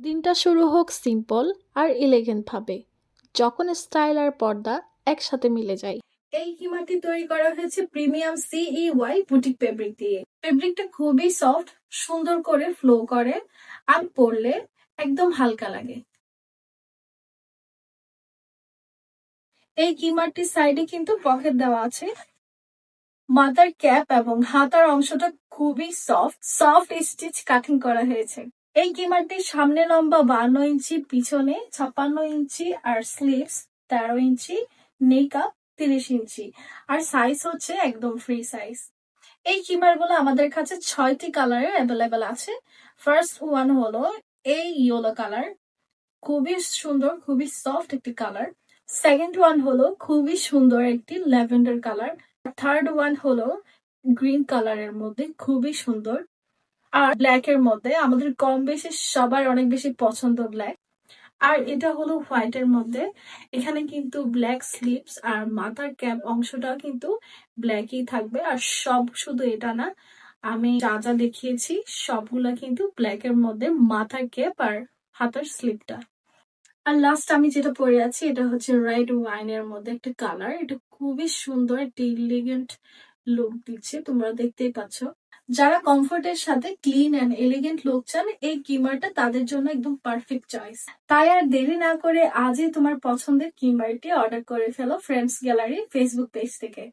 দিনটা শুরু হোক সিম্পল আর এলিগেন্ট ভাবে, যখন স্টাইল আর পর্দা একসাথে মিলে যায়। এই কিমাটি তৈরি করা হয়েছে প্রিমিয়াম CEY বুটিক ফেব্রিক দিয়ে। ফেব্রিকটা খুবই সফট, সুন্দর করে ফ্লো করে আর পরলে একদম হালকা লাগে। এই কিমাটির সাইডে কিন্তু পকেট দেওয়া আছে। মাথার ক্যাপ এবং হাতার অংশটা খুবই সফট সফট স্টিচ কাটিং করা হয়েছে। এই কিমারটির সামনে লম্বা 52 ইঞ্চি, পিছনে 56 ইঞ্চি, আর স্লিভস 13 ইঞ্চি, নেকআপ 30 ইঞ্চি, আর সাইজ হচ্ছে একদম ফ্রি সাইজ। এই কিমার গুলো আমাদের কাছে 6টি কালারে অ্যাভেলেবেল আছে। ফার্স্ট ওয়ান হলো এই ইয়েলো কালার, খুবই সুন্দর, খুবই সফট একটি কালার। সেকেন্ড ওয়ান হলো খুবই সুন্দর একটি ল্যাভেন্ডার কালার। থার্ড ওয়ান হলো গ্রিন কালারের মধ্যে খুবই সুন্দর। আর ব্ল্যাক এর মধ্যে আমাদের কম বেশি সবার অনেক বেশি পছন্দ ব্ল্যাক। আর এটা হলো হোয়াইট এর মধ্যে। এখানে কিন্তু ব্ল্যাক স্লিভস আর মাথার ক্যাপ অংশটা কিন্তু ব্ল্যাকই থাকবে। আর সব শুধু এটা না, আমি যা যা দেখিয়েছি সবগুলা কিন্তু ব্ল্যাক এর মধ্যে, মাথার ক্যাপ আর হাতার স্লিভটা। আর লাস্ট আমি যেটা পরে আছি এটা হচ্ছে রেড ওয়াইনের মধ্যে একটা কালার। এটা খুবই সুন্দর, একটা এলিগেন্ট লুক দিচ্ছে, তোমরা দেখতেই পাচ্ছ। যারা কমফোর্টের সাথে ক্লিন এন্ড এলিগেন্ট লুক চান, এই কিমারটা তাদের জন্য একদম পারফেক্ট চয়েস। তাই আর দেরি না করে আজই তোমার পছন্দের কিমারটি অর্ডার করে ফেলো ফ্রেন্ডস গ্যালারি ফেসবুক পেজ থেকে।